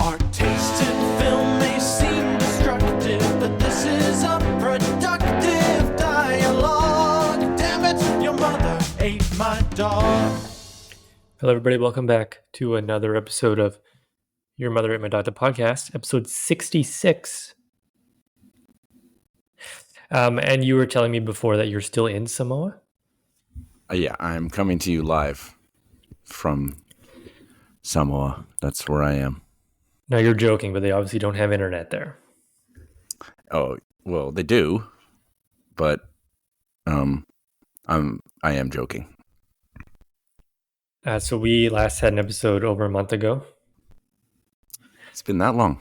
Our tastes in film may seem destructive, but this is a productive dialogue. Damn it, your mother ate my dog. Hello, everybody. Welcome back to another episode of Your Mother Ate My Dog, the podcast, episode 66. And you were telling me before that you're still in Samoa? Yeah, I'm coming to you live from Samoa. That's where I am. No, you're joking, but they obviously don't have internet there. Oh, well, they do, but I am joking. So we last had an episode over a month ago. It's been that long.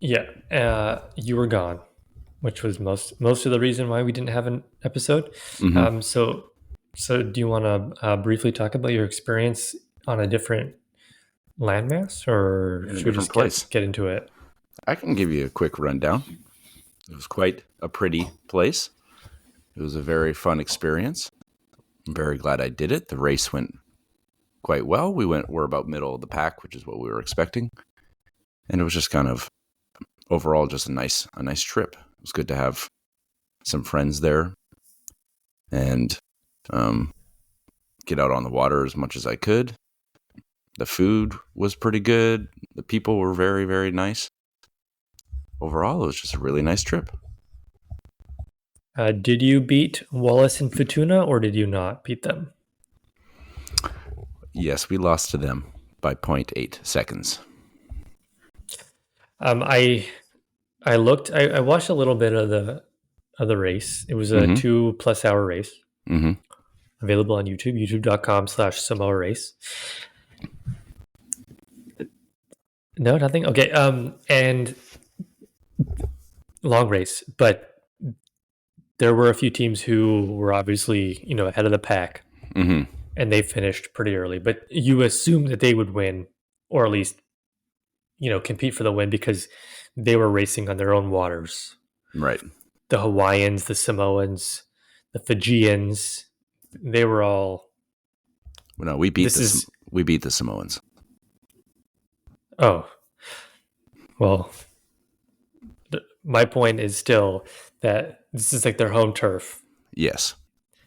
Yeah, you were gone, which was most of the reason why we didn't have an episode. Mhm. So do you want to briefly talk about your experience on a different landmass, or In a should we different just place. get into it? I can give you a quick rundown. It was quite a pretty place. It was a very fun experience. I'm very glad I did it. The race went quite well. We're about middle of the pack, which is what we were expecting. And it was just kind of overall just a nice trip. It was good to have some friends there and get out on the water as much as I could. The food was pretty good. The people were very, very nice. Overall, it was just a really nice trip. Did you beat Wallace and Futuna, or did you not beat them? Yes, we lost to them by 0.8 seconds. I looked. I watched a little bit of the race. It was a 2+ hour race. Mm-hmm. Available on YouTube, youtube.com/Samoa race. No, nothing. Okay. And long race, but there were a few teams who were obviously, ahead of the pack, Mm-hmm. and they finished pretty early. But you assume that they would win, or at least, compete for the win, because they were racing on their own waters. Right. The Hawaiians, the Samoans, the Fijians, they were all. No, we beat the Samoans. Oh, well, my point is still that this is like their home turf, Yes.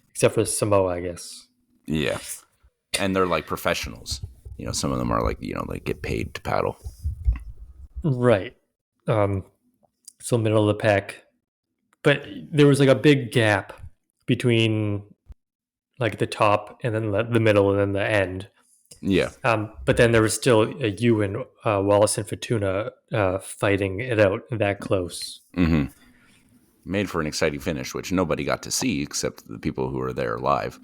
except for Samoa, I guess. Yeah. And they're like professionals. Some of them are like, like get paid to paddle. Right. So middle of the pack. But there was like a big gap between like the top and then the middle and then the end. Yeah. But then there was still you and Wallace and Futuna fighting it out that close. Mm-hmm. Made for an exciting finish, which nobody got to see except the people who were there live.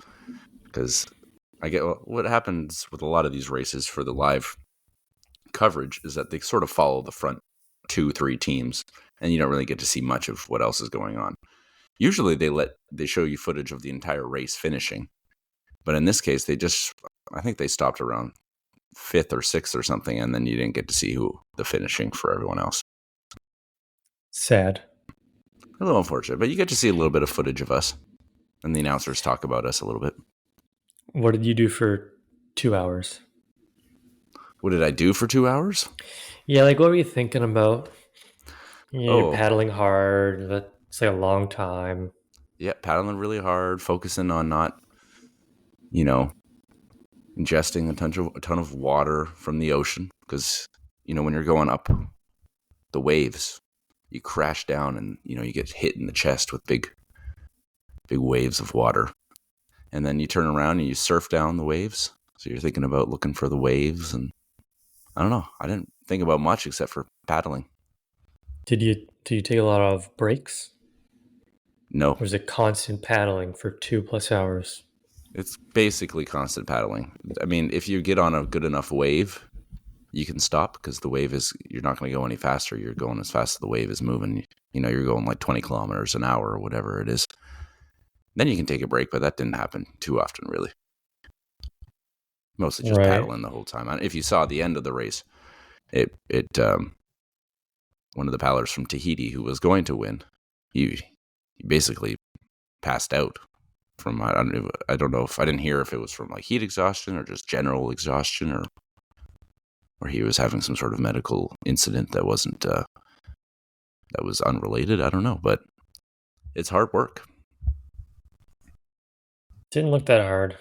Because I get what happens with a lot of these races for the live coverage is that they sort of follow the front 2-3 teams, and you don't really get to see much of what else is going on. Usually they show you footage of the entire race finishing, but in this case I think they stopped around 5th or 6th or something, and then you didn't get to see the finishing for everyone else. Sad. A little unfortunate, but you get to see a little bit of footage of us, and the announcers talk about us a little bit. What did you do for 2 hours? What did I do for 2 hours? Yeah, like what were you thinking about? You're paddling hard. It's like a long time. Yeah, paddling really hard, focusing on not, ingesting a ton of water from the ocean. Because, when you're going up the waves, you crash down and, you get hit in the chest with big waves of water. And then you turn around and you surf down the waves. So you're thinking about looking for the waves. And I don't know. I didn't think about much except for paddling. Did you take a lot of breaks? No. Or was it constant paddling for 2+ hours? It's basically constant paddling. I mean, if you get on a good enough wave, you can stop because the wave you're not going to go any faster. You're going as fast as the wave is moving. You're going like 20 kilometers an hour or whatever it is. Then you can take a break, but that didn't happen too often, really. Mostly just paddling the whole time. If you saw the end of the race, one of the paddlers from Tahiti who was going to win, he basically passed out from I don't know if I didn't hear if it was from like heat exhaustion or just general exhaustion or or he was having some sort of medical incident that wasn't that was unrelated. I don't know, but it's hard work. Didn't look that hard.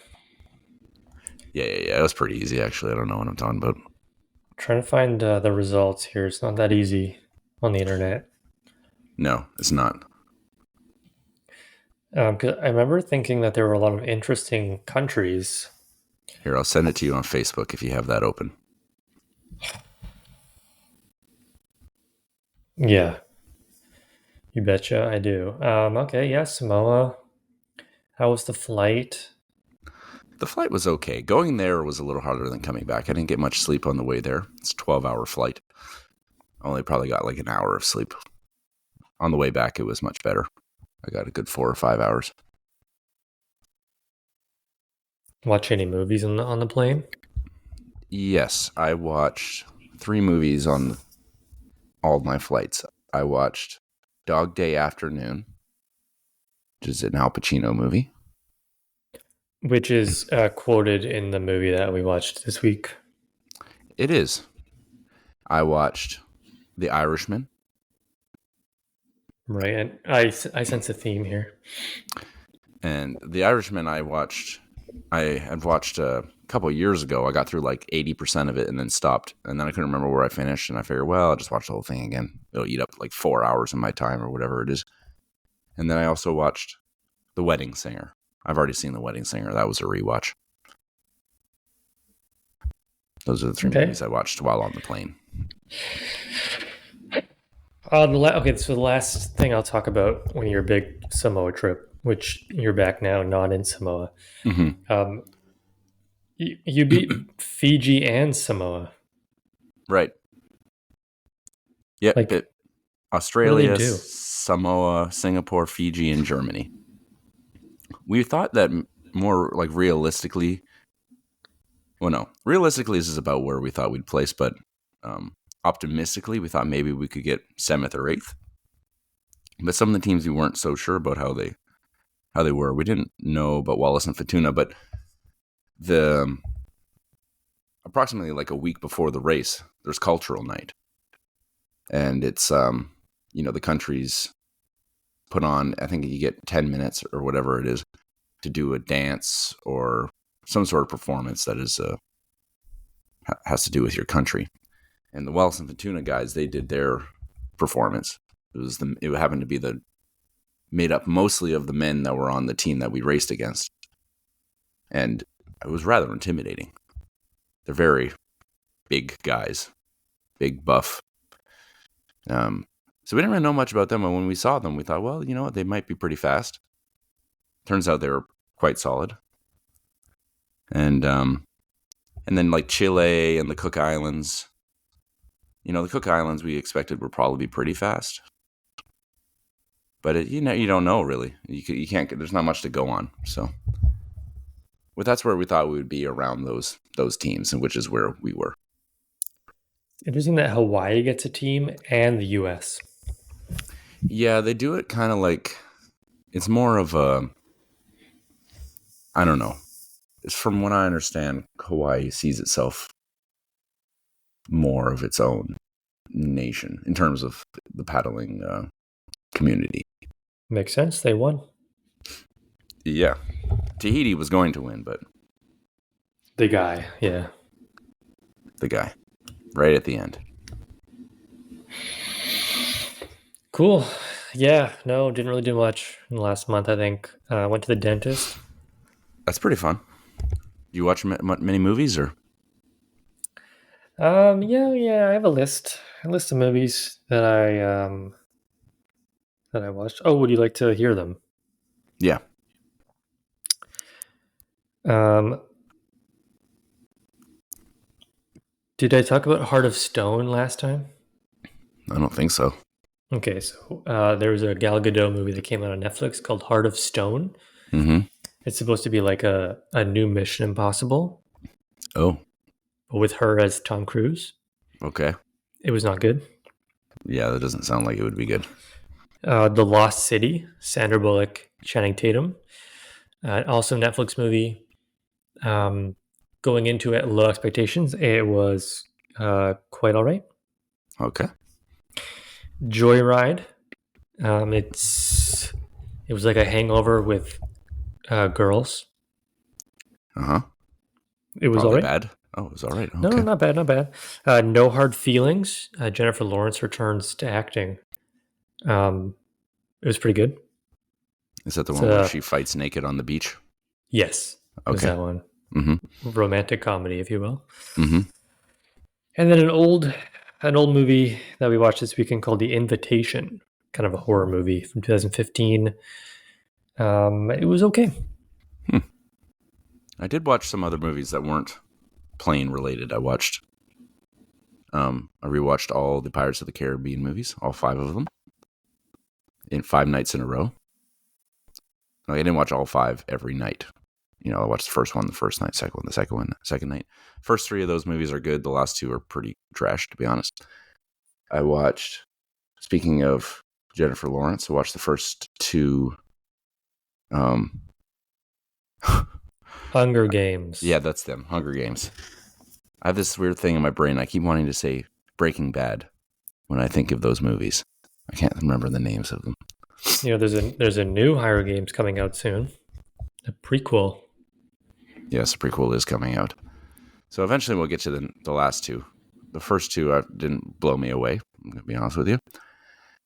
Yeah. It was pretty easy, actually. I don't know what I'm talking about. Trying to find the results here. It's not that easy on the internet. No, it's not. 'Cause I remember thinking that there were a lot of interesting countries. Here, I'll send it to you on Facebook if you have that open. Yeah, you betcha I do. Okay, yeah, Samoa. How was the flight? The flight was okay. Going there was a little harder than coming back. I didn't get much sleep on the way there. It's a 12-hour flight. Only probably got like an hour of sleep. On the way back, it was much better. I got a good 4 or 5 hours. Watch any movies on the plane? Yes, I watched 3 movies on all my flights. I watched Dog Day Afternoon, which is an Al Pacino movie. Which is quoted in the movie that we watched this week. It is. I watched The Irishman. Right, and I sense a theme here. And The Irishman I had watched a couple of years ago. I got through like 80% of it and then stopped. And then I couldn't remember where I finished. And I figured, well, I'll just watch the whole thing again. It'll eat up like 4 hours of my time or whatever it is. And then I also watched The Wedding Singer. I've already seen The Wedding Singer. That was a rewatch. Those are the 3 movies I watched while on the plane. Okay, so the last thing I'll talk about when your big Samoa trip, which you're back now, not in Samoa. Mm-hmm. You beat Fiji and Samoa. Right. Yeah. Like, Australia, what did they do? Samoa, Singapore, Fiji, and Germany. We thought that more like realistically. Well, no. Realistically, this is about where we thought we'd place, but optimistically, we thought maybe we could get 7th or 8th. But some of the teams we weren't so sure about how they were. We didn't know about Wallace and Fortuna, but the approximately like a week before the race, there's cultural night, and it's the countries put on. I think you get 10 minutes or whatever it is to do a dance or some sort of performance that is has to do with your country. And the Wallace and Fortuna guys, they did their performance. It happened to be made up mostly of the men that were on the team that we raced against, and it was rather intimidating. They're very big guys, big buff. So we didn't really know much about them, and when we saw them, we thought, well, you know what, they might be pretty fast. Turns out they were quite solid. And then like Chile and the Cook Islands. The Cook Islands we expected would probably be pretty fast, but you don't know really. You can't. There's not much to go on. So, that's where we thought we would be around those teams, and which is where we were. Interesting that Hawaii gets a team and the U.S. Yeah, they do it kind of like it's more of a. I don't know. It's from what I understand, Hawaii sees itself more of its own nation in terms of the paddling community. Makes sense. They won. Yeah. Tahiti was going to win, but The guy, yeah. the guy right at the end. Cool. Yeah, no, didn't really do much in the last month, I think. Went to the dentist. That's pretty fun. You watch many movies or? Yeah, I have a list of movies that I watched. Oh, would you like to hear them? Yeah. Did I talk about Heart of Stone last time? I don't think so. Okay, so there was a Gal Gadot movie that came out on Netflix called Heart of Stone. Mm-hmm. It's supposed to be like a new Mission Impossible, Oh, but with her as Tom Cruise. okay. It was not good. Yeah, that doesn't sound like it would be good. The Lost City, Sandra Bullock, Channing Tatum. Also Netflix movie. Going into it, low expectations. It was quite all right. Okay. Joyride. It was like a hangover with girls. Uh-huh. It was all Probably right. bad. Oh, it was all right. No, Okay. not bad, not bad. No hard feelings. Jennifer Lawrence returns to acting. It was pretty good. Is that the It's one where she fights naked on the beach? yes, it was Okay. that one. Mm-hmm. Romantic comedy, if you will. Mm-hmm. And then an old movie that we watched this weekend called The Invitation, kind of a horror movie from 2015. It was okay. I did watch some other movies that weren't plane related. I rewatched all the Pirates of the Caribbean movies, all 5 of them, in 5 nights in a row. Like, I didn't watch all 5 every night. You know, I watched the first one the first night, second one the second one, second night. First 3 of those movies are good. The last 2 are pretty trash, to be honest. I watched, speaking of Jennifer Lawrence, I watched the first 2. Hunger Games. Yeah, that's them. Hunger Games. I have this weird thing in my brain. I keep wanting to say Breaking Bad when I think of those movies. I can't remember the names of them. You know, there's a new Hunger Games coming out soon. A prequel. Yes, a prequel is coming out. So eventually we'll get to the last 2. The first 2 didn't blow me away, I'm going to be honest with you.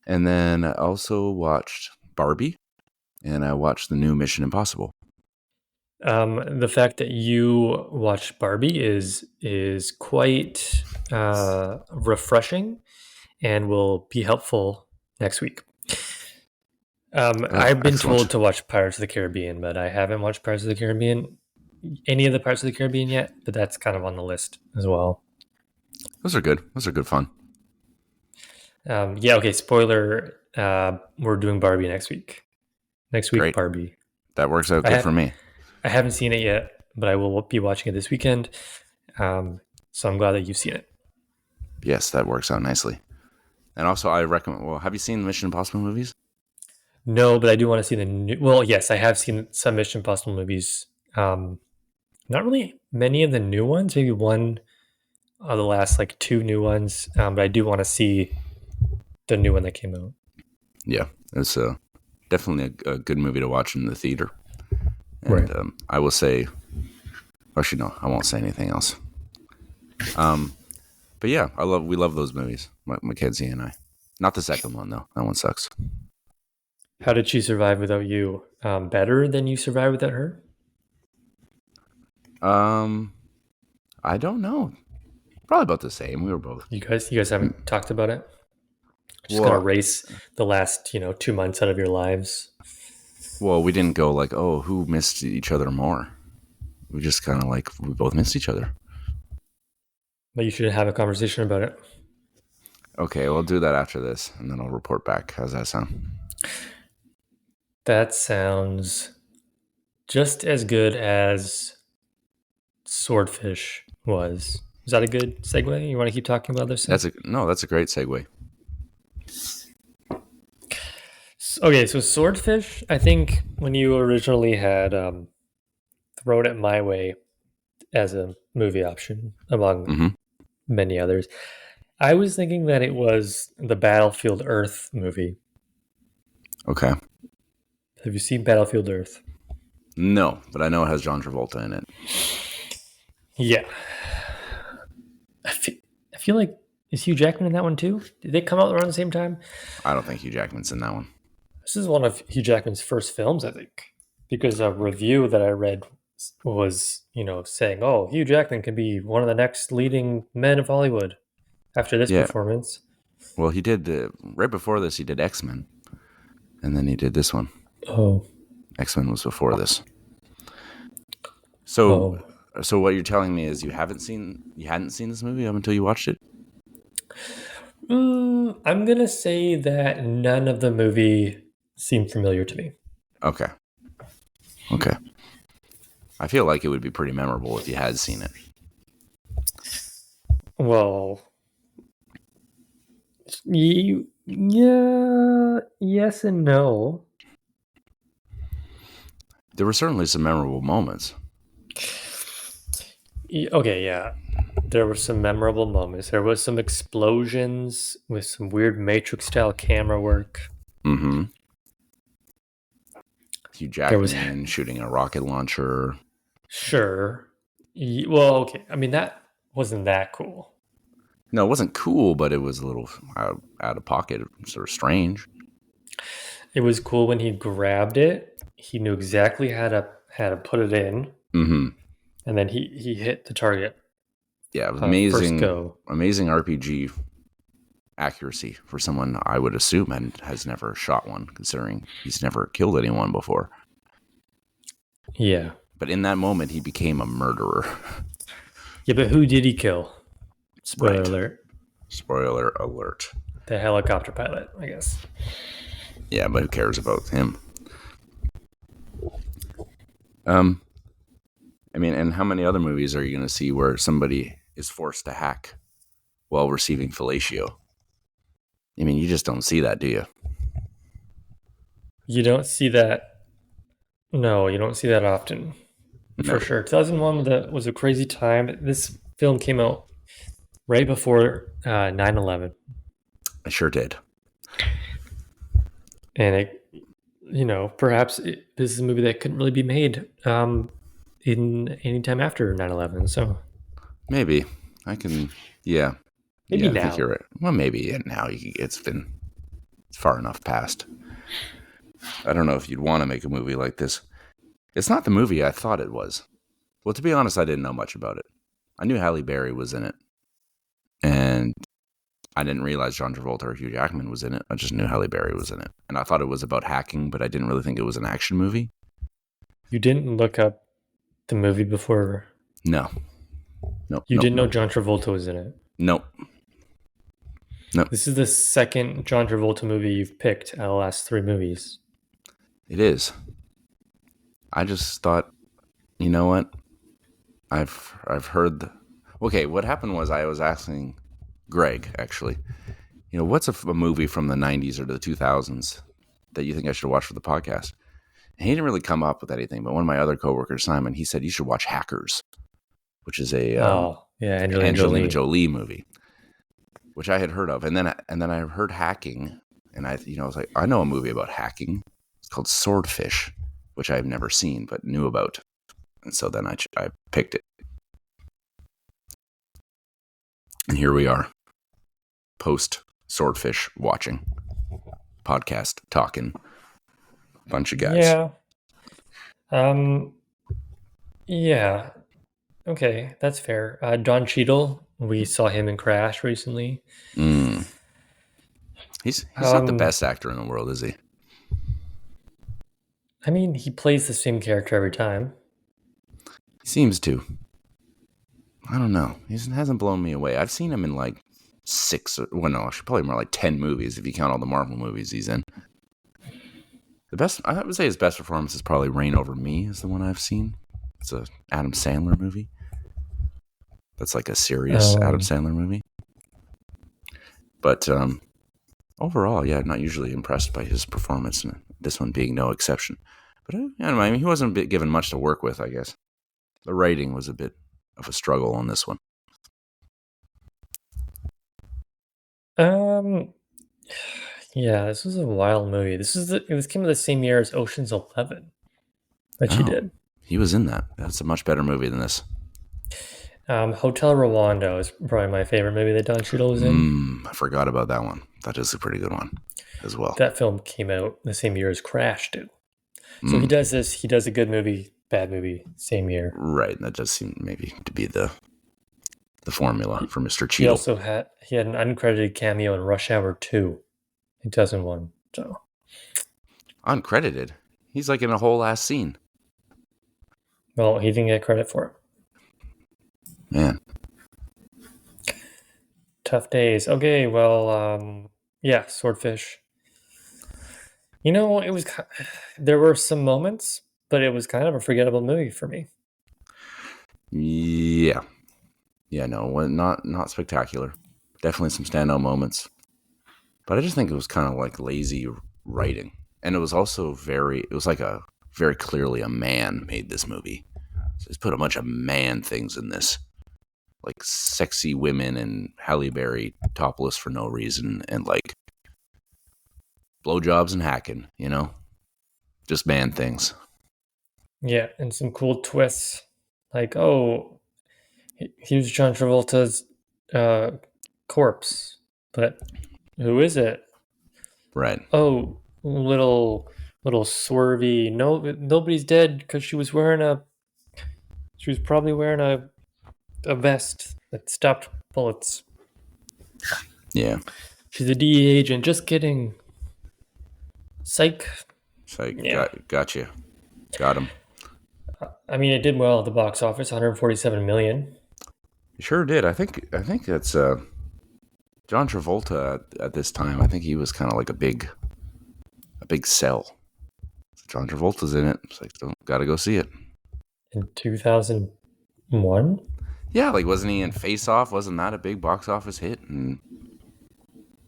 And then I also watched Barbie, and I watched the new Mission Impossible. The fact that you watched Barbie is quite refreshing and will be helpful next week. I've been excellent. told to watch Pirates of the Caribbean, but I haven't watched Pirates of the Caribbean, any of the Pirates of the Caribbean yet, but that's kind of on the list as well. Those are good. Those are good fun. Yeah, okay, spoiler, we're doing Barbie next week. Next week, Great. Barbie. That works out good for me. I haven't seen it yet, but I will be watching it this weekend. So I'm glad that you've seen it. Yes, that works out nicely. And also, I recommend. Well, have you seen the Mission Impossible movies? No, but I do want to see the new. Well, yes, I have seen some Mission Impossible movies. Not really many of the new ones. Maybe one of the last 2 new ones. But I do want to see the new one that came out. Yeah, it's definitely a good movie to watch in the theater. And Right. I will say, actually, no, I won't say anything else. But yeah, we love those movies, Mackenzie and I. Not the second one though; that one sucks. How did she survive without you? Better than you survived without her? I don't know. Probably about the same. We were both. You guys haven't talked about it? Just Well- gonna erase the last 2 months out of your lives. Well, we didn't go like, oh, who missed each other more. We just kind of we both missed each other. But you should have a conversation about it. Okay, we'll do that after this, and then I'll report back. How's that sound? That sounds just as good as Swordfish was. Is that a good segue? You want to keep talking about this? That's a great segue. Okay, so Swordfish, I think when you originally had thrown it my way as a movie option among many others, I was thinking that it was the Battlefield Earth movie. Okay. Have you seen Battlefield Earth? No, but I know it has John Travolta in it. Yeah. I feel like, is Hugh Jackman in that one too? Did they come out around the same time? I don't think Hugh Jackman's in that one. This is one of Hugh Jackman's first films, I think, because a review that I read was, saying, "Oh, Hugh Jackman can be one of the next leading men of Hollywood after this performance." Well, he did right before this. He did X-Men, and then he did this one. Oh, X-Men was before this. So what you're telling me is you hadn't seen this movie up until you watched it? I'm gonna say that none of the movie seemed familiar to me. Okay. I feel like it would be pretty memorable if you had seen it. Well, yeah, yes and no. There were certainly some memorable moments. Okay, yeah. there were some memorable moments. There was some explosions with some weird Matrix-style camera work. Mm-hmm. Hugh There was Jackman shooting a rocket launcher. sure. Well, okay. I mean, that wasn't that cool. No, it wasn't cool, but it was a little out of pocket, sort of strange. It was cool when he grabbed it. He knew exactly how to put it in, Mm-hmm. and then he hit the target. Yeah, it was First amazing. go. Amazing RPG accuracy for someone I would assume and has never shot one, considering he's never killed anyone before. Yeah. But in that moment, he became a murderer. Yeah, but who did he kill? Spoiler Right. alert. Spoiler alert. The helicopter pilot, I guess. Yeah, but who cares about him? I mean, and how many other movies are you going to see where somebody is forced to hack while receiving fellatio? I mean, you just don't see that, do you? You don't see that. No, you don't see that often. No. For sure. 2001 was a crazy time. This film came out right before 9/11. I sure did. And perhaps this is a movie that couldn't really be made in any time after 9/11. So Maybe. I can, yeah. maybe yeah, now. I think you're right. Well, maybe now it's far enough past. I don't know if you'd want to make a movie like this. It's not the movie I thought it was. Well, to be honest, I didn't know much about it. I knew Halle Berry was in it. And I didn't realize John Travolta or Hugh Jackman was in it. I just knew Halle Berry was in it. And I thought it was about hacking, but I didn't really think it was an action movie. You didn't look up the movie before? No. Nope. You didn't know John Travolta was in it? Nope. Nope. This is the second John Travolta movie you've picked out of the last 3 movies. It is. I just thought, you know what? I've heard okay, what happened was I was asking Greg, actually, what's a movie from the 90s or the 2000s that you think I should watch for the podcast? And he didn't really come up with anything, but one of my other coworkers, Simon, he said you should watch Hackers, which is a Angelina Jolie movie, which I had heard of. And then I heard hacking, and I was like, I know a movie about hacking. It's called Swordfish, which I've never seen but knew about. And so then I picked it. And here we are, post Swordfish watching, podcast talking, bunch of guys. Yeah. Yeah. Okay, that's fair. Don Cheadle, we saw him in Crash recently. He's not the best actor in the world, is he? I mean, he plays the same character every time. He seems to. I don't know. He hasn't blown me away. I've seen him in like 6, actually probably more like 10 movies if you count all the Marvel movies he's in. I would say his best performance is probably Reign Over Me is the one I've seen. It's a Adam Sandler movie. That's like a serious Adam Sandler movie. But overall, yeah, not usually impressed by his performance, and this one being no exception. But I mean, he wasn't given much to work with, I guess. The writing was a bit of a struggle on this one. Yeah, this was a wild movie. This came out the same year as Ocean's 11 that she did. He was in that. That's a much better movie than this. Hotel Rwanda is probably my favorite movie that Don Cheadle was in. I forgot about that one. That is a pretty good one as well. That film came out the same year as Crash, too. So he does this. He does a good movie, bad movie, same year. Right. That does seem maybe to be the formula for Mr. Cheadle. He had an uncredited cameo in Rush Hour 2 in 2001. So uncredited? He's like in a whole ass scene. Well, he didn't get credit for it. Man. Tough days. Okay, well, yeah, Swordfish. There were some moments, but it was kind of a forgettable movie for me. Yeah. Yeah, no, not spectacular. Definitely some standout moments. But I just think it was kind of like lazy writing. And it was also very clearly a man made this movie. So he's put a bunch of man things in this. like sexy women and Halle Berry topless for no reason and like blowjobs and hacking, just man things. Yeah, and some cool twists. Like, oh, here's John Travolta's corpse. But who is it? Right. Oh, little swervy. No, nobody's dead because she was probably wearing a vest that stopped bullets. Yeah. She's a DEA agent. Just kidding. Psych. So Yeah. gotcha. Got him. I mean, it did well at the box office, 147 million. You sure did. I think that's John Travolta at this time. I think he was kind of like a big sell. John Travolta's in it. It's like, gotta go see it. In 2001? Yeah, like wasn't he in Face Off? Wasn't that a big box office hit? And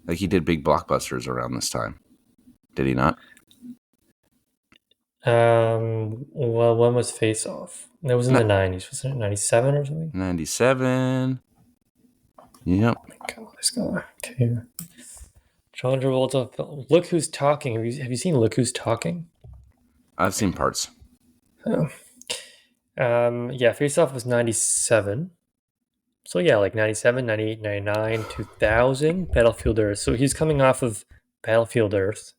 like he did big blockbusters around this time. Did he not? Well, when was Face Off? That was in the 90s. Wasn't it 97 or something? 97. Yep. God, let's go. Okay. John Travolta. Look Who's Talking. Have you seen Look Who's Talking? I've seen parts. Oh. Yeah, Face Off was 97. So yeah, like 97, 98, 99, 2000, Battlefield Earth. So he's coming off of Battlefield Earth.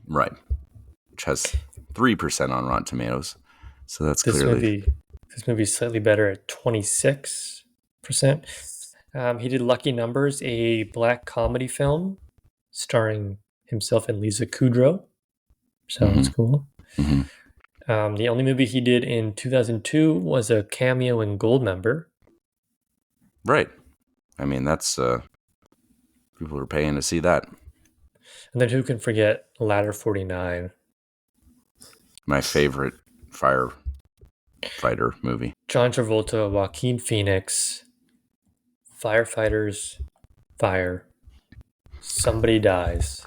Right. Which has 3% on Rotten Tomatoes. So that's clearly... This movie is slightly better at 26%. He did Lucky Numbers, a black comedy film starring himself and Lisa Kudrow. Sounds cool. Mm-hmm. The only movie he did in 2002 was a cameo in Goldmember. Right. I mean, that's... people are paying to see that. And then who can forget Ladder 49? My favorite firefighter movie. John Travolta, Joaquin Phoenix, firefighters, fire, somebody dies.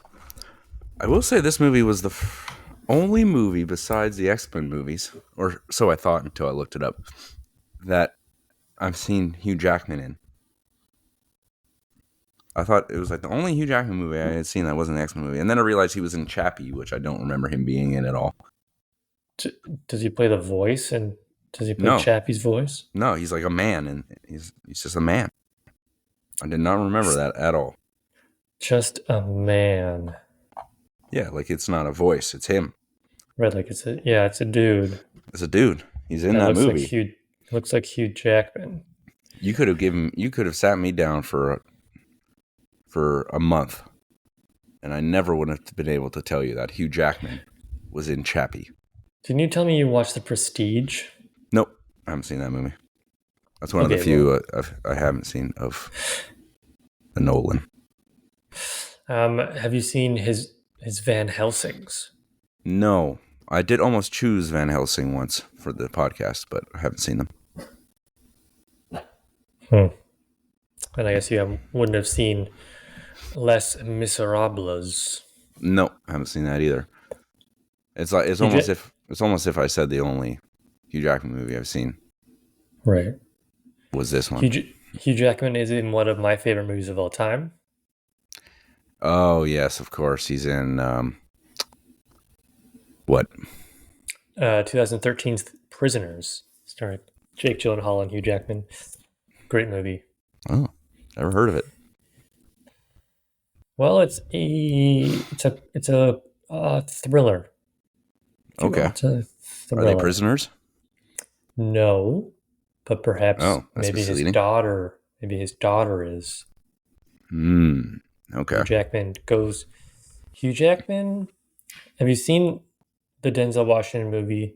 I will say this movie was the only movie besides the X-Men movies, or so I thought until I looked it up, that I've seen Hugh Jackman in. I thought it was like the only Hugh Jackman movie I had seen that wasn't an X-Men movie. And then I realized he was in Chappie, which I don't remember him being in at all. Does he play the voice, and does he play Chappie's voice? No, he's like a man, and he's just a man. I did not remember that at all. Just a man. Yeah, like it's not a voice, it's him. Right, like it's a dude. It's a dude. He's in that movie. Looks like Hugh Jackman. You could have sat me down for a month, and I never would have been able to tell you that Hugh Jackman was in Chappie. Didn't you tell me you watched The Prestige? Nope, I haven't seen that movie. That's one of the few I haven't seen of the Nolan. Have you seen his Van Helsings? No, I did almost choose Van Helsing once for the podcast, but I haven't seen them. And I guess you wouldn't have seen Les Miserables. No, I haven't seen that either. It's almost if I said the only Hugh Jackman movie I've seen. Right. Was this one. Hugh Jackman is in one of my favorite movies of all time. Oh, yes, of course. He's in, what? 2013's Prisoners, starring Jake Gyllenhaal and Hugh Jackman. Great movie. Oh, never heard of it. Well, it's a thriller. Okay. It's a thriller. Are they prisoners? No, but perhaps maybe misleading. his daughter is. Okay. Hugh Jackman. Have you seen the Denzel Washington movie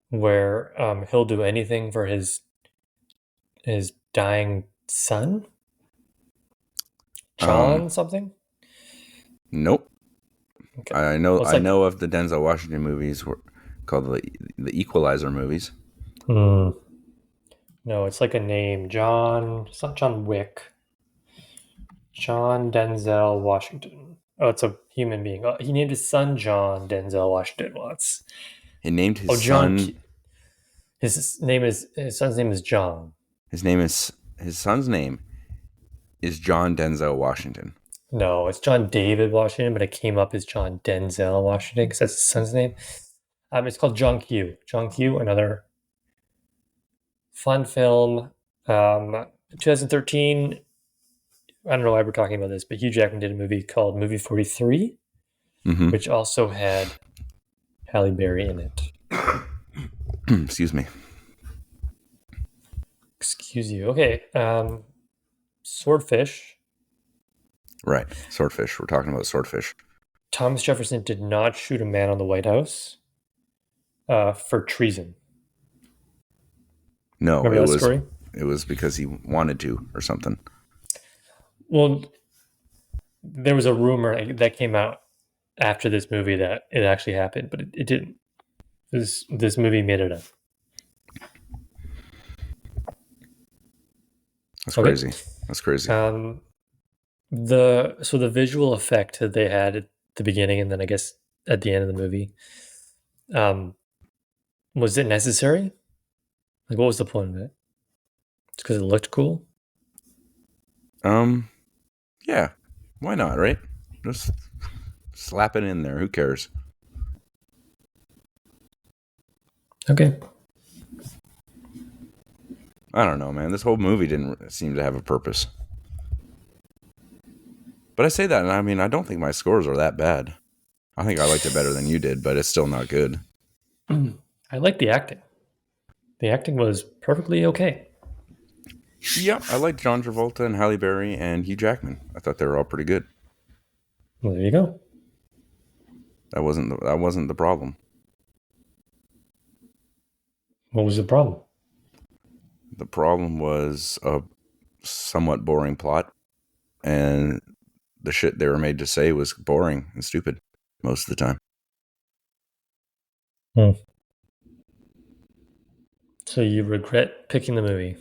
where he'll do anything for his dying son? John something? Nope. Okay. I know of the Denzel Washington movies called the Equalizer movies. No, it's like a name. John. It's not John Wick. John Denzel Washington. Oh, it's a human being. Oh, he named his son John Denzel Washington once. He named his son. His son's name is John. His son's name is John Denzel Washington. No, it's John David Washington, but it came up as John Denzel Washington because that's his son's name. It's called John Q. John Q, another fun film. 2013. I don't know why we're talking about this, but Hugh Jackman did a movie called Movie 43, which also had Halle Berry in it. Excuse me. Excuse you. Okay. Swordfish. Right. Swordfish. We're talking about Swordfish. Thomas Jefferson did not shoot a man on the White House for treason. No, Remember that story? It was because he wanted to or something. Well, there was a rumor that came out after this movie that it actually happened, but it didn't. This movie made it up. That's crazy. That's crazy. The visual effect that they had at the beginning and then I guess at the end of the movie, was it necessary? Like, what was the point of it? It's because it looked cool? Yeah. Why not, right? Just slap it in there. Who cares? Okay. I don't know, man. This whole movie didn't seem to have a purpose. But I say that, and I mean, I don't think my scores are that bad. I think I liked it better than you did, but it's still not good. I like the acting. The acting was perfectly okay. Yeah, I liked John Travolta and Halle Berry and Hugh Jackman. I thought they were all pretty good. Well, there you go. That wasn't the problem. What was the problem? The problem was a somewhat boring plot, and the shit they were made to say was boring and stupid most of the time. So you regret picking the movie?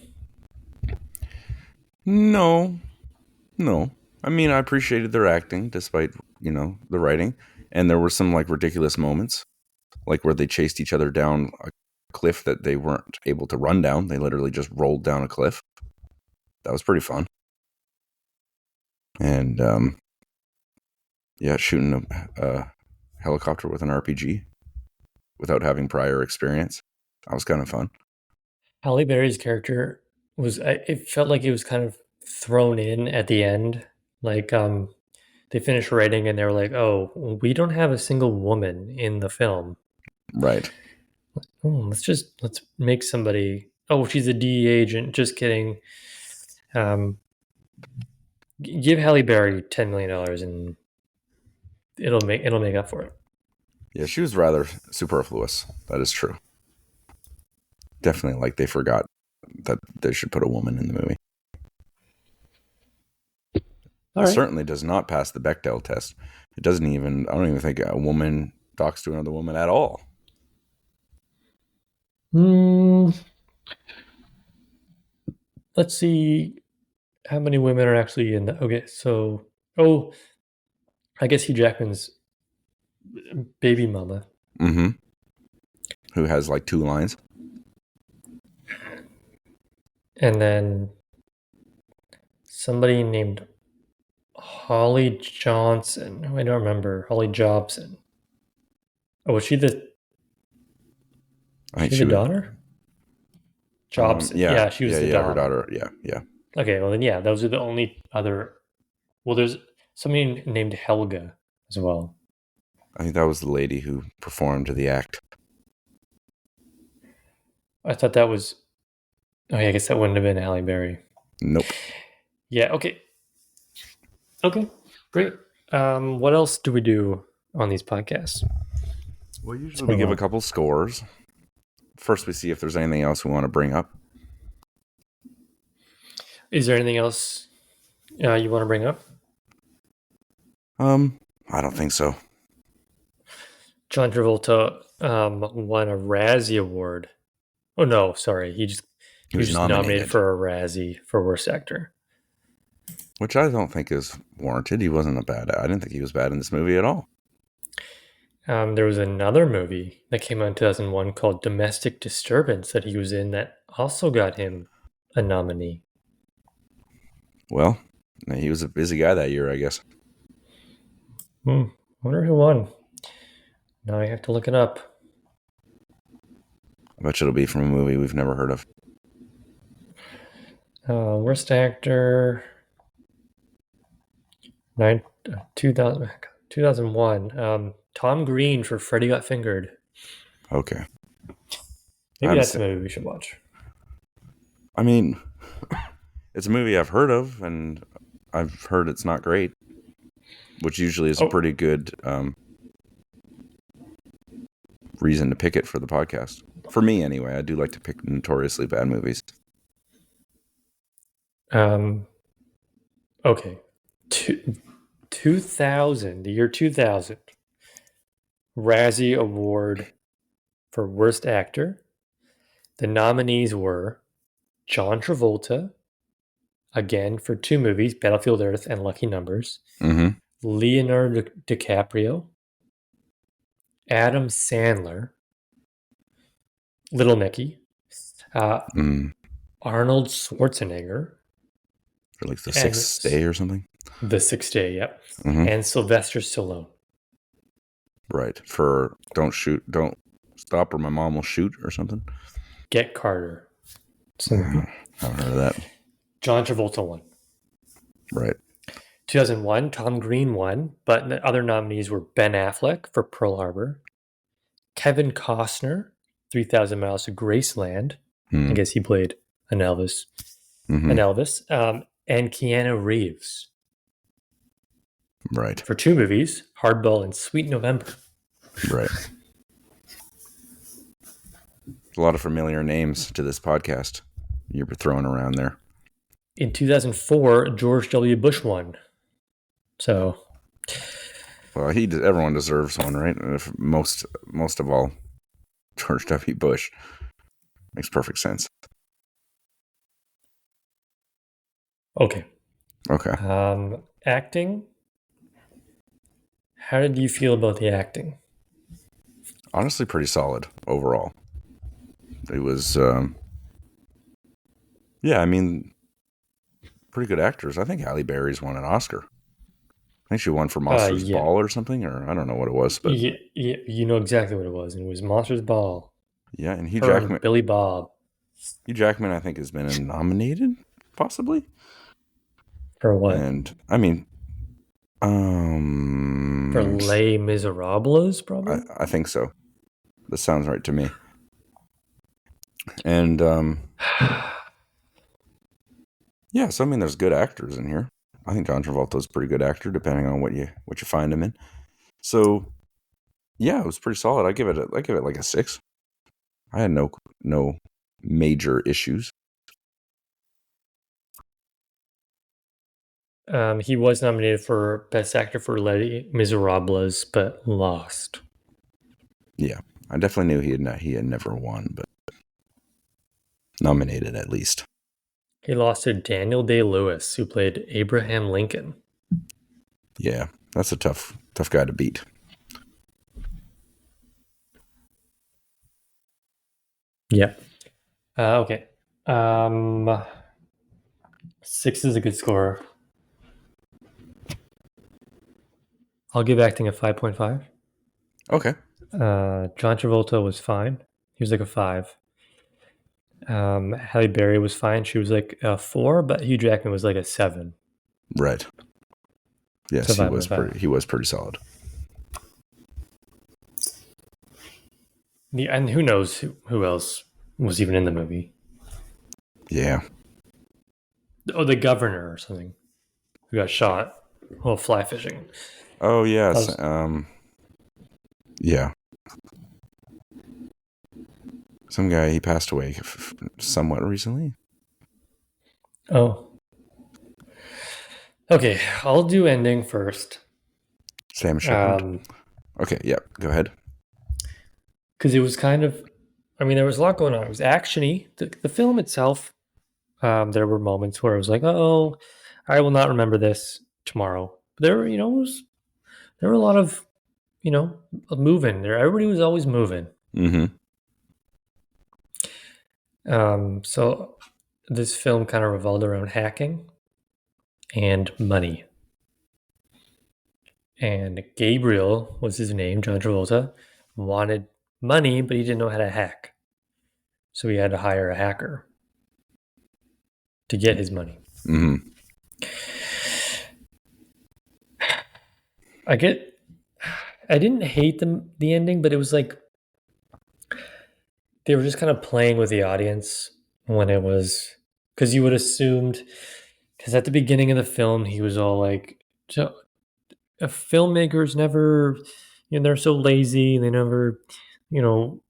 No. I mean, I appreciated their acting despite, the writing. And there were some ridiculous moments, like where they chased each other down a cliff that they weren't able to run down. They literally just rolled down a cliff. That was pretty fun. And, shooting a helicopter with an RPG without having prior experience. That was kind of fun. Halle Berry's character it felt like it was kind of thrown in at the end. Like, they finished writing and they were like, oh, we don't have a single woman in the film. Right. Let's make somebody, she's a DEA agent. Just kidding. Give Halle Berry $10 million and it'll make up for it. Yeah, she was rather superfluous. That is true. Definitely, they forgot that they should put a woman in the movie. It certainly does not pass the Bechdel test. I don't even think a woman talks to another woman at all. Let's see how many women are actually in the... Okay, so... I guess Hugh Jackman's baby mama. Mm-hmm. Who has 2 lines. And then somebody named Holly Johnson. I don't remember. Holly Jobson. Oh, was she the... I think she the daughter? Jobson. Yeah, she was the daughter. Her daughter. Yeah. Okay, well then, those are the only other... Well, there's somebody named Helga as well. I think that was the lady who performed the act. I thought that was... Oh, yeah, I guess that wouldn't have been Halle Berry. Nope. Yeah, okay. Okay, great. What else do we do on these podcasts? Well, usually we give a couple scores. First, we see if there's anything else we want to bring up. Is there anything else you want to bring up? I don't think so. John Travolta won a Razzie Award. Oh, no, sorry. He was nominated for a Razzie for Worst Actor. Which I don't think is warranted. He wasn't I didn't think he was bad in this movie at all. There was another movie that came out in 2001 called Domestic Disturbance that he was in that also got him a nominee. Well, he was a busy guy that year, I guess. Wonder who won. Now I have to look it up. I bet you it'll be from a movie we've never heard of. Worst actor. 2001. Tom Green for Freddy Got Fingered. Okay. Maybe that's a movie we should watch. I mean, it's a movie I've heard of, and I've heard it's not great, which usually is a pretty good reason to pick it for the podcast. For me, anyway. I do like to pick notoriously bad movies. Okay. 2000, the year 2000. Razzie Award for Worst Actor. The nominees were John Travolta, again for 2 movies, Battlefield Earth and Lucky Numbers. Mm-hmm. Leonardo DiCaprio, Adam Sandler, Little Nicky, Arnold Schwarzenegger. For like the Sixth Day or something? The Sixth Day, yep. Mm-hmm. And Sylvester Stallone. Right. For Don't Stop or My Mom Will Shoot or something? Get Carter. I haven't heard of that. John Travolta won. Right. 2001, Tom Green won, but the other nominees were Ben Affleck for Pearl Harbor, Kevin Costner, 3,000 Miles to Graceland. I guess he played an Elvis. And Keanu Reeves. Right. For 2 movies, Hardball and Sweet November. Right. A lot of familiar names to this podcast you're throwing around there. In 2004, George W. Bush won. So, well, everyone deserves one, right? If most of all, George W. Bush makes perfect sense. Okay. Acting. How did you feel about the acting? Honestly, pretty solid overall. It was, pretty good actors. I think Halle Berry's won an Oscar. I think she won for Monsters Ball or something, or I don't know what it was. But you know exactly what it was. And it was Monsters Ball. Yeah, and Hugh Jackman. Billy Bob. Hugh Jackman, I think, has been nominated, possibly. For what? And, I mean... for Les Miserables, probably? I think so. That sounds right to me. And, yeah, so I mean, there's good actors in here. I think John Travolta's a pretty good actor, depending on what you find him in. So, yeah, it was pretty solid. I give it like a 6. I had no major issues. He was nominated for Best Actor for Les Miserables, but lost. Yeah, I definitely knew he had never won, but nominated at least. He lost to Daniel Day-Lewis, who played Abraham Lincoln. Yeah, that's a tough guy to beat. Yeah. Okay. 6 is a good score. I'll give acting a 5.5. Okay. John Travolta was fine. He was like a 5. Halle Berry was fine. She was like a 4, but Hugh Jackman was like a 7. Right. Yes, so he was pretty solid. And who knows who else was even in the movie? Yeah. Oh, the governor or something who got shot while fly fishing. Oh yes. Yeah. Some guy, he passed away somewhat recently. Oh. Okay, I'll do ending first. Sam Shepard. Okay, yeah, go ahead. Because it was kind of, there was a lot going on. It was action-y. The film itself, there were moments where it was like, oh, I will not remember this tomorrow. But there were, there were a lot of, moving there. Everybody was always moving. Mm-hmm. So this film kind of revolved around hacking and money. And Gabriel was his name, John Travolta, wanted money, but he didn't know how to hack. So he had to hire a hacker to get his money. Hmm. I didn't hate the ending, but it was like they were just kind of playing with the audience when it was, because you would assumed, because at the beginning of the film he was all like, so filmmakers never, they're so lazy, they never, you know,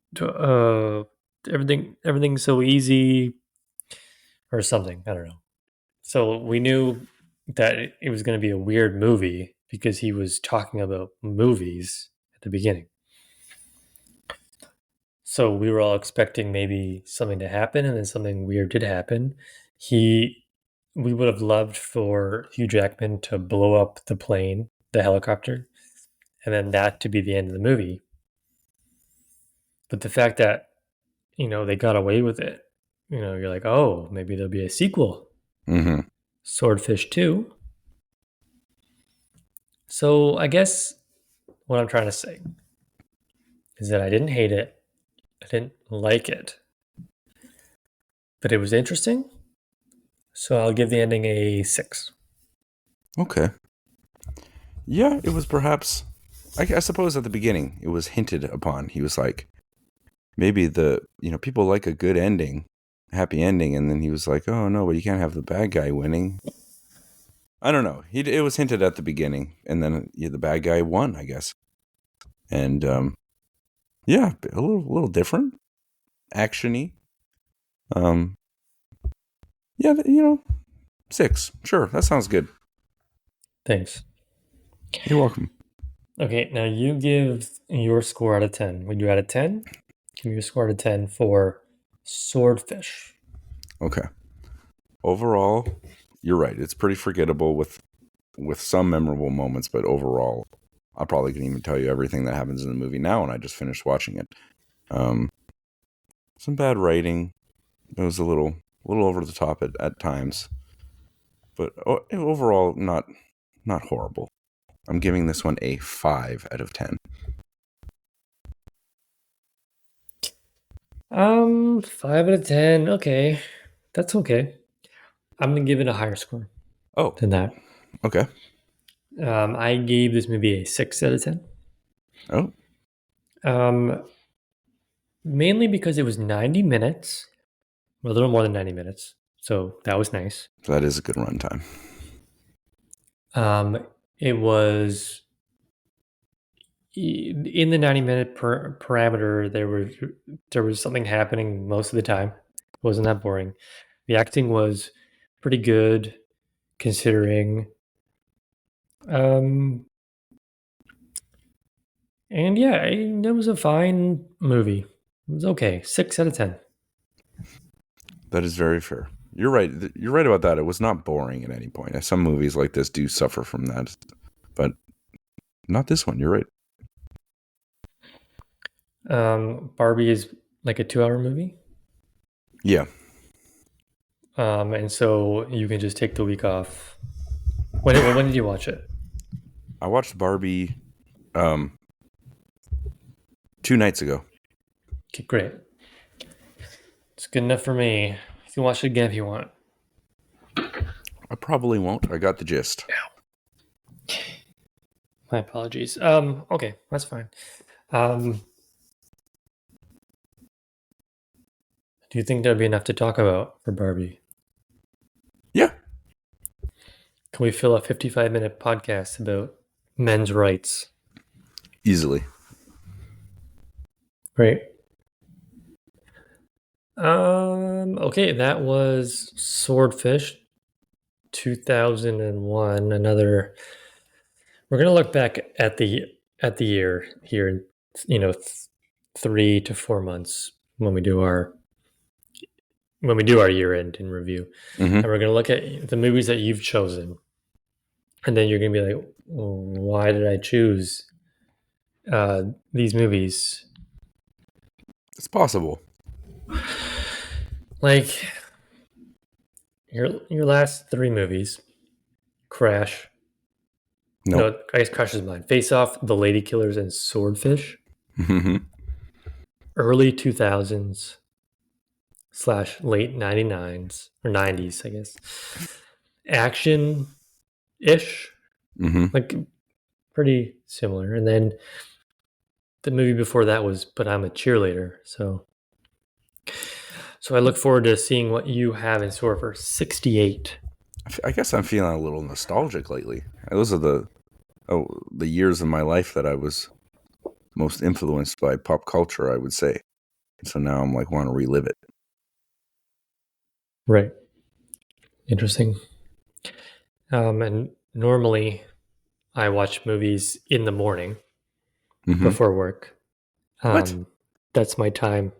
everything's so easy or something. I don't know. So we knew that it was going to be a weird movie because he was talking about movies at the beginning. So we were all expecting maybe something to happen, and then something weird did happen. We would have loved for Hugh Jackman to blow up the plane, the helicopter, and then that to be the end of the movie. But the fact that, they got away with it, you're like, oh, maybe there'll be a sequel, Hmm. Swordfish 2. So I guess what I'm trying to say is that I didn't hate it. I didn't like it. But it was interesting. So I'll give the ending a 6. Okay. Yeah, it was perhaps. I suppose at the beginning it was hinted upon. He was like, maybe people like a good ending, happy ending, and then he was like, oh no, but you can't have the bad guy winning. I don't know. It was hinted at the beginning, and then the bad guy won, I guess. And yeah, a little different, actiony. Yeah, 6. Sure, that sounds good. Thanks. You're welcome. Okay, now you give your score out of 10. Would you out of 10? Give me your score out of 10 for Swordfish. Okay. Overall, you're right. It's pretty forgettable with some memorable moments, but overall, I probably can even tell you everything that happens in the movie now, and I just finished watching it. Some bad writing. It was a little over the top at times, but overall, not horrible. I'm giving this one a 5 out of 10. 5 out of 10. Okay, that's okay. I'm gonna give it a higher score Oh, than that. okay. I gave this movie a 6 out of 10. Oh, Mainly because it was 90 minutes, a little more than 90 minutes. So that was nice. that is a good runtime. It was in the 90-minute parameter. There was something happening most of the time. It wasn't that boring. The acting was pretty good, considering. And yeah, it was a fine movie. It was okay. 6 out of 10. That is very fair. You're right. You're right about that. It was not boring at any point. Some movies like this do suffer from that, but not this one. You're right. Barbie is like a 2-hour movie. Yeah. And so you can just take the week off. When did you watch it? I watched Barbie 2 nights ago. Okay, great. It's good enough for me. You can watch it again if you want. I probably won't. I got the gist. My apologies. Okay, that's fine. Do you think there'll be enough to talk about for Barbie? Yeah. Can we fill a 55-minute podcast about men's rights? Easily. Great. Okay, that was Swordfish 2001. We're gonna look back at the year here, 3 to 4 months when we do our year end in review. Mm-hmm. And we're gonna look at the movies that you've chosen, and then you're gonna be like, why did I choose these movies? It's possible. Like, Your last three movies: Crash. Nope. No, I guess Crash is mine. Face Off, The Lady Killers, and Swordfish. Early 2000s / late 99s or 90s, I guess. Action ish, like pretty similar. And then the movie before that was But I'm a Cheerleader. So I look forward to seeing what you have in store for 68. I guess I'm feeling a little nostalgic lately. Those are the years of my life that I was most influenced by pop culture, I would say. So now I'm like, want to relive it. Right. Interesting. And normally I watch movies in the morning before work. What? That's my time.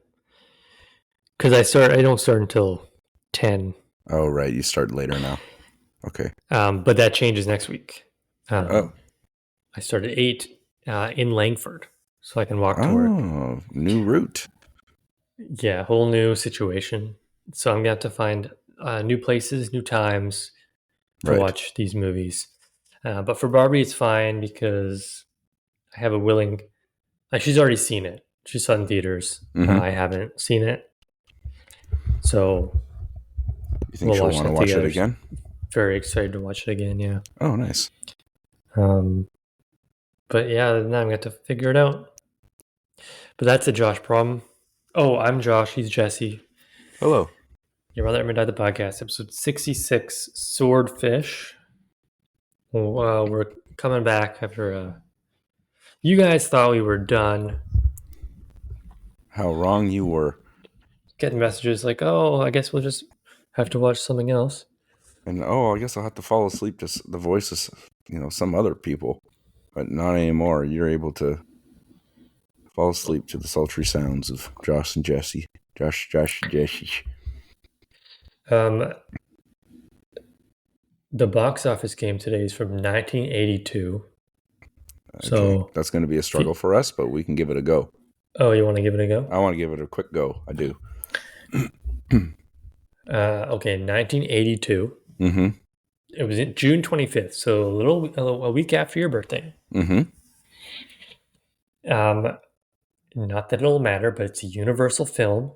Because I don't start until 10. Oh, right. You start later now. Okay. But that changes next week. Oh. I start at 8 in Langford, so I can walk to work. Oh, new route. Yeah, whole new situation. So I'm going to have to find new places, new times to watch these movies. But for Barbie, it's fine because I have a willing... she's already seen it. She saw it in theaters. I haven't seen it. So you think she'll want to watch it again? Very excited to watch it again, yeah. Oh, nice. But yeah, now I'm going to have to figure it out. But that's a Josh problem. Oh, I'm Josh. He's Jesse. Hello. Your Mother Ever Died, the podcast, episode 66, Swordfish. Well, we're coming back after... you guys thought we were done. How wrong you were. Getting messages like, oh, I guess we'll just have to watch something else. And, I guess I'll have to fall asleep to the voices, some other people. But not anymore. You're able to fall asleep to the sultry sounds of Josh and Jesse. Josh and Jesse. The box office game today is from 1982. Okay. So that's going to be a struggle for us, but we can give it a go. Oh, you want to give it a go? I want to give it a quick go. I do. Okay, 1982. It was June 25th, so a week after your birthday. Not that it'll matter, but it's a Universal film.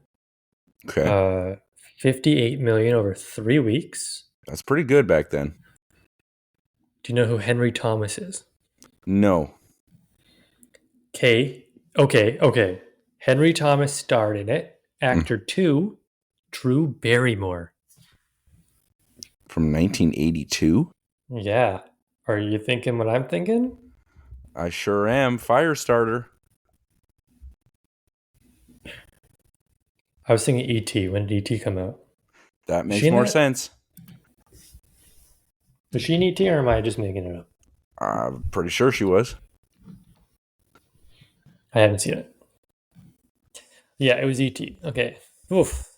Okay. 58 million over 3 weeks. That's pretty good back then. Do you know who Henry Thomas is? No. Okay. Henry Thomas starred in it. Actor 2, Drew Barrymore. From 1982? Yeah. Are you thinking what I'm thinking? I sure am. Firestarter. I was thinking E.T. When did E.T. come out? That makes more sense. Was she in E.T. or am I just making it up? I'm pretty sure she was. I haven't seen it. Yeah, it was E.T. Okay. Oof.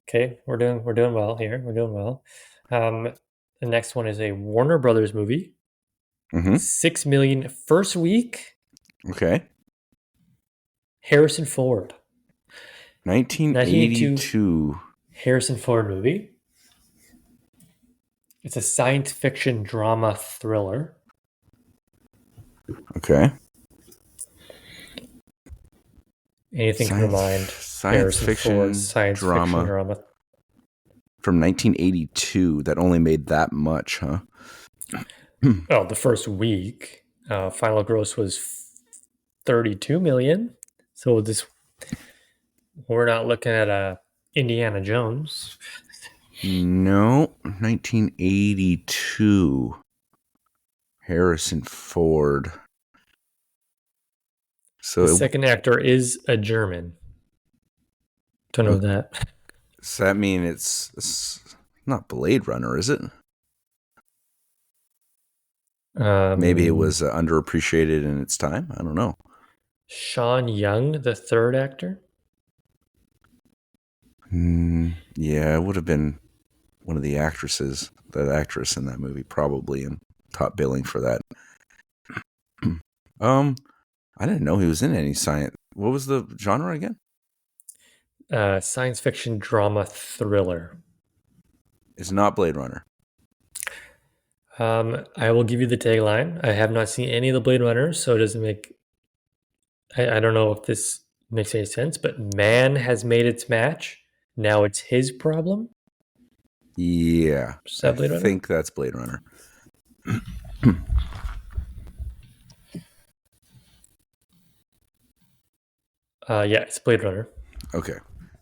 Okay, we're doing well here. We're doing well. The next one is a Warner Brothers movie. 6 million first week. Okay. Harrison Ford. 1982. Harrison Ford movie. It's a science fiction drama thriller. Okay. Anything to remind science fiction drama from 1982 that only made that much, huh? Oh, the first week, final gross was 32 million. So we're not looking at Indiana Jones. No, 1982. Harrison Ford. So the second actor is a German. Don't know that. Does that mean it's not Blade Runner, is it? Maybe it was underappreciated in its time. I don't know. Sean Young, the third actor? Yeah, it would have been one of the actresses, that actress in that movie, probably, and top billing for that. I didn't know he was in any science. What was the genre again? Science fiction drama thriller. It's not Blade Runner. I will give you the tagline. I have not seen any of the Blade Runners, so it doesn't make. I don't know if this makes any sense, but man has made its match. Now it's his problem. Yeah. Is that Blade I Runner? think that's Blade Runner. Yeah, it's Blade Runner. Okay.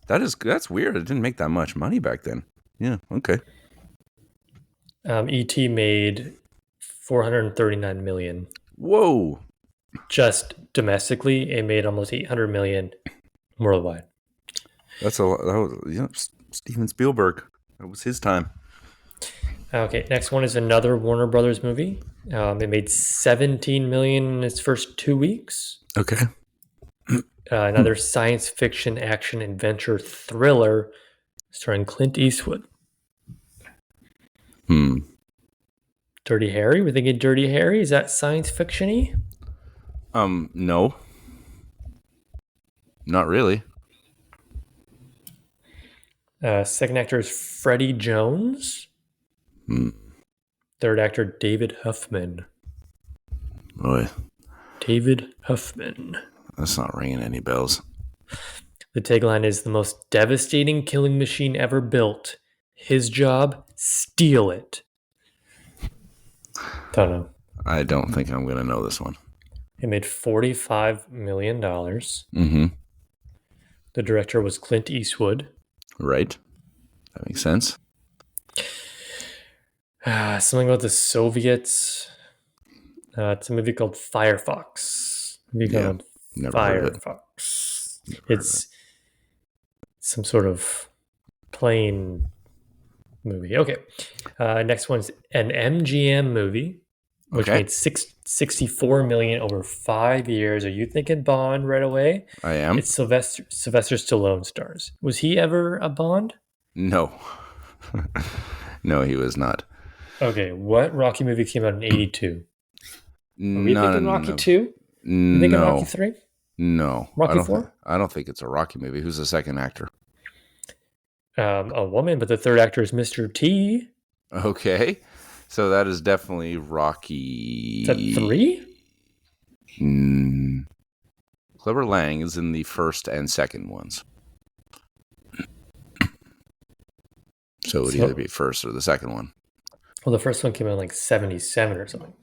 That's weird. It didn't make that much money back then. Yeah, okay. E.T. made $439 million. Whoa. Just domestically. It made almost $800 million worldwide. That's a lot. That was, Steven Spielberg. That was his time. Okay, next one is another Warner Brothers movie. It made $17 million in its first 2 weeks. Okay. Another science fiction action adventure thriller starring Clint Eastwood. Dirty Harry? We're thinking Dirty Harry? Is that science fiction-y? No. Not really. Second actor is Freddie Jones. Third actor, David Huffman. Boy, David Huffman. that's not ringing any bells. The tagline is the most devastating killing machine ever built. His job, steal it. Don't know. I don't think I'm going to know this one. It made $45 million. Mm-hmm. The director was Clint Eastwood. Right. That makes sense. Something about the Soviets. It's a movie called Firefox. Never heard of it. Firefox. It's some sort of plane movie. Okay. Next one's an MGM movie, which made $64 million over 5 years. Are you thinking Bond right away? I am. It's Sylvester Stallone stars. Was he ever a Bond? No. No, he was not. Okay, what Rocky movie came out in 82? Are we thinking Rocky 2? You thinking Rocky 3? No. Rocky 4? I don't think it's a Rocky movie. Who's the second actor? A woman, but the third actor is Mr. T. Okay. So that is definitely Rocky. Is that 3? Clubber Lang is in the first and second ones. So it would either be first or the second one. Well, the first one came out in like 77 or something.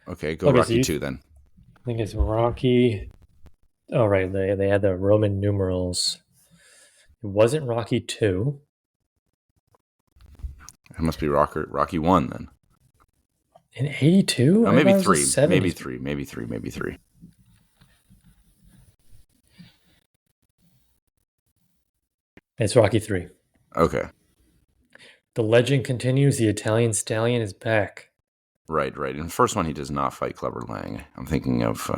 Okay, Rocky 2 then. I think it's Rocky. Oh, right. They had the Roman numerals. It wasn't Rocky 2. It must be Rocky 1 then. In 82? Oh, maybe 3. Maybe 3. It's Rocky 3. Okay. The legend continues. The Italian stallion is back. Right. In the first one, he does not fight Clubber Lang. I'm thinking of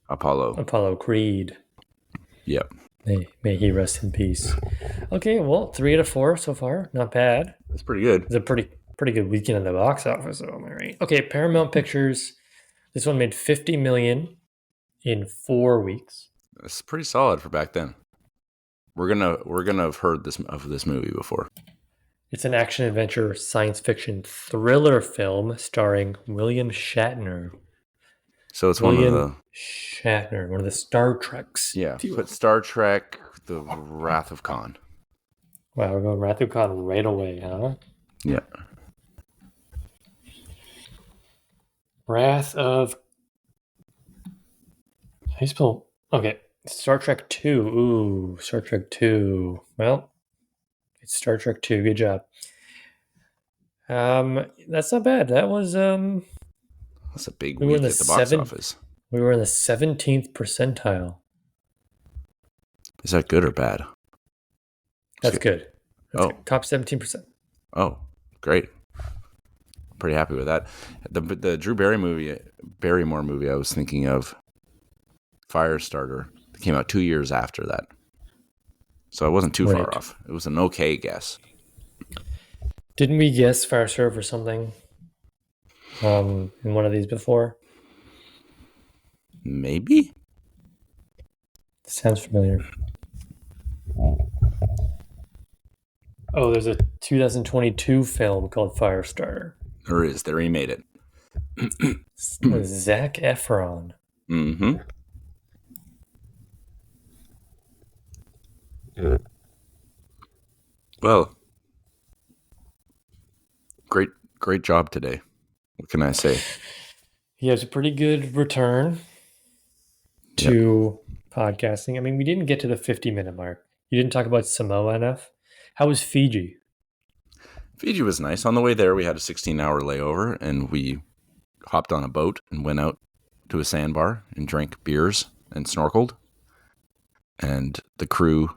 Apollo. Apollo Creed. Yep. May he rest in peace. Okay, well, 3 out of 4 so far. Not bad. That's pretty good. It's a pretty good weekend in the box office, though, am I right? Okay, Paramount Pictures. This one made $50 million in 4 weeks. That's pretty solid for back then. We're gonna have heard of this movie before. It's an action adventure science fiction thriller film starring William Shatner. So it's William Shatner, one of the Star Treks. Yeah, put Star Trek: The Wrath of Khan. Wow, we're going Wrath of Khan right away, huh? Yeah. Wrath of... How do you spell... Okay, Star Trek 2. Ooh, Star Trek 2. Well, it's Star Trek 2. Good job. That's not bad. That was... That's a big week at the box office. We were in the 17th percentile. Is that good or bad? That's good. Good. Top 17%. Oh, great. I'm pretty happy with that. The Drew Barrymore movie I was thinking of, Firestarter, that came out 2 years after that. So I wasn't too far off. It was an okay guess. Didn't we guess Firestarter for something in one of these before? Maybe? Sounds familiar. Oh, there's a 2022 film called Firestarter. There is. There he made it. With Zac Efron. Mm-hmm. Well, great job today. What can I say? He has a pretty good return to podcasting. I mean, we didn't get to the 50-minute mark. You didn't talk about Samoa enough. How was Fiji? Fiji was nice. On the way there, we had a 16-hour layover, and we hopped on a boat and went out to a sandbar and drank beers and snorkeled. And the crew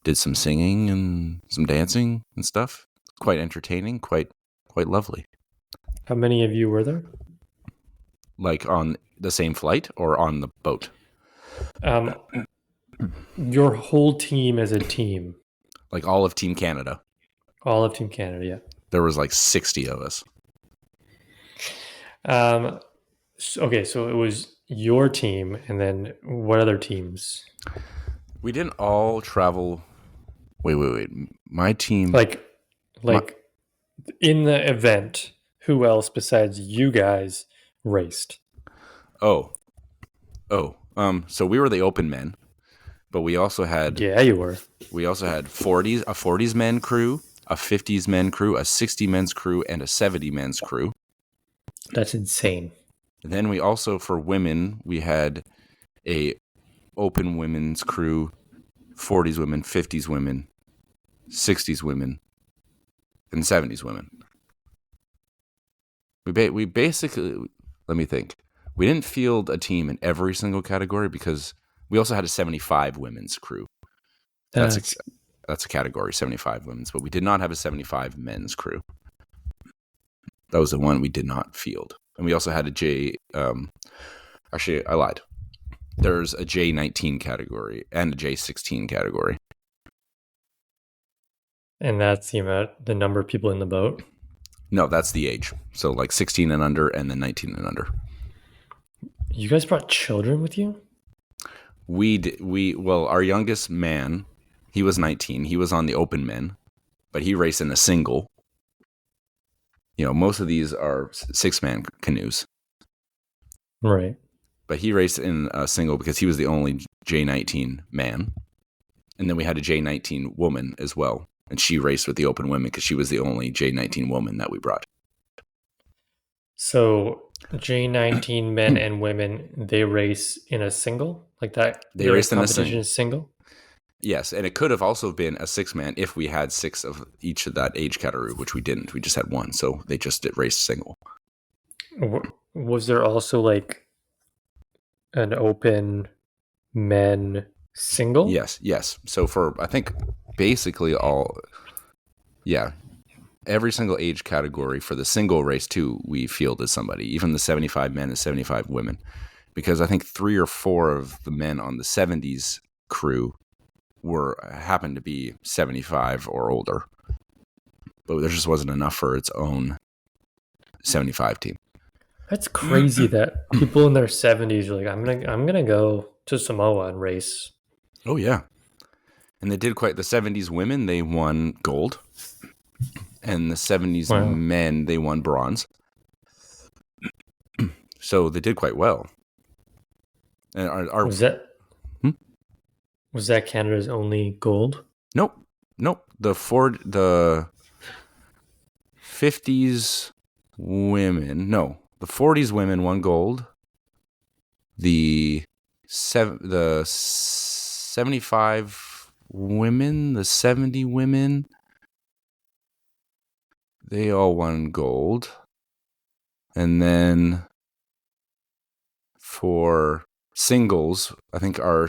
did some singing and some dancing and stuff. Quite entertaining, quite lovely. How many of you were there? Like on the same flight or on the boat? Your whole team as a team. Like all of Team Canada. All of Team Canada, yeah. There was like 60 of us. Okay, so it was your team, and then what other teams? We didn't all travel. Wait. My team. Like in the event, who else besides you guys raced? Oh. So we were the open men, but we also had. Yeah, you were. We also had 40s men crew, a 50s men crew, a 60 men's crew, and a 70 men's crew. That's insane. And then we also, for women, we had a open women's crew, 40s women, 50s women, 60s women, and 70s women. We basically, let me think. We didn't field a team in every single category because we also had a 75 women's crew. That's a category, 75 women's, but we did not have a 75 men's crew. That was the one we did not field. And we also had a J. Actually, I lied. There's a J19 category and a J16 category. And that's the number of people in the boat? No, that's the age. So like 16 and under and then 19 and under. You guys brought children with you? Well, our youngest man, he was 19. He was on the open men, but he raced in a single. You know, most of these are 6-man canoes. Right. But he raced in a single because he was the only J19 man. And then we had a J19 woman as well. And she raced with the open women because she was the only J19 woman that we brought. So J19 men and women, they race in a single? Like that? They raced in a competition is single? Yes, and it could have also been a 6-man if we had 6 of each of that age category, which we didn't. We just had 1, so they just did race single. Was there also like an open men single? Yes. So for, I think, basically every single age category for the single race too, we fielded somebody, even the 75 men and 75 women, because I think 3 or 4 of the men on the 70s crew happened to be 75 or older, but there just wasn't enough for its own 75 team. That's crazy that people in their 70s are like, I'm gonna go to Samoa and race. Oh yeah, and they did quite. The 70s women, they won gold, and the 70s men, they won bronze. So they did quite well. And our was that Canada's only gold? Nope. The 50s women. No, the 40s women won gold. The 75 women, the 70 women, they all won gold. And then for singles, I think our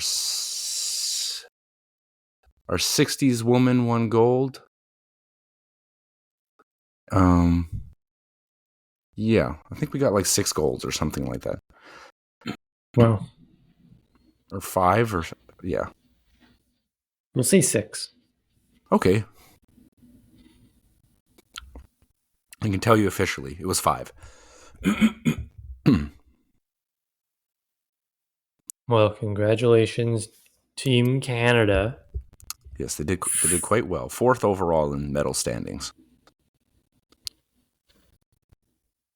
60s woman won gold. Yeah, I think we got like 6 golds or something like that. Wow. Or 5 or yeah. We'll say 6. Okay. I can tell you officially, it was 5. Well, congratulations, Team Canada. Yes, they did quite well. 4th overall in medal standings.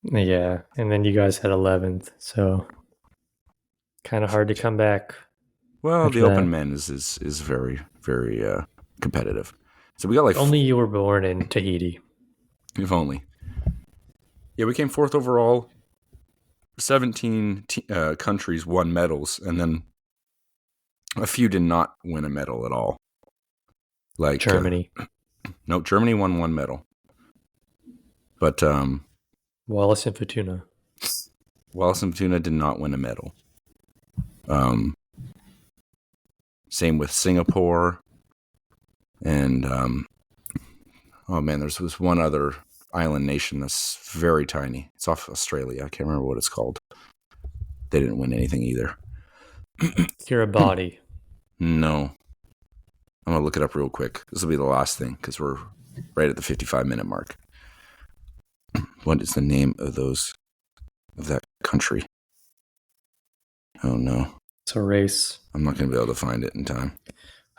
Yeah, and then you guys had 11th, so kind of hard to come back. Well, after the open that. men is very, very competitive. So we got like Only you were born in Tahiti. if only. Yeah, we came 4th overall. 17 countries won medals, and then a few did not win a medal at all. Like Germany. No, Germany won 1 medal. But Wallace and Fortuna. Wallace and Fortuna did not win a medal. Same with Singapore. And, oh man, there's this one other island nation that's very tiny. It's off Australia. I can't remember what it's called. They didn't win anything either. Kiribati. No. I'm going to look it up real quick. This will be the last thing because we're right at the 55-minute mark. What is the name of that country? Oh no. It's a race. I'm not going to be able to find it in time.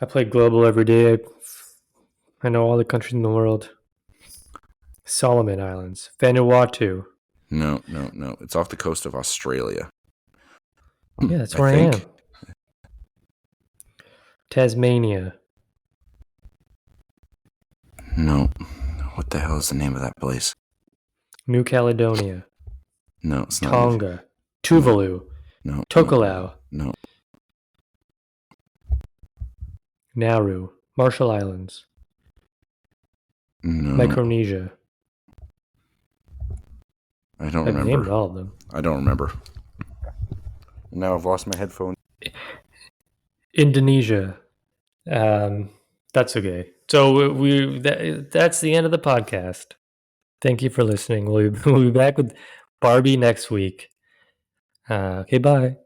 I play global every day. I know all the countries in the world. Solomon Islands. Vanuatu. No. It's off the coast of Australia. Yeah, that's where I am. Tasmania. No. What the hell is the name of that place? New Caledonia. No, it's not. Tonga. Tuvalu. No. Tokelau. No. Nauru. Marshall Islands. No. Micronesia. I don't I've named remember. all of them. I don't remember. Now I've lost my headphone. Indonesia. That's okay. So that's the end of the podcast. Thank you for listening. We'll be back with Barbie next week. Okay, bye.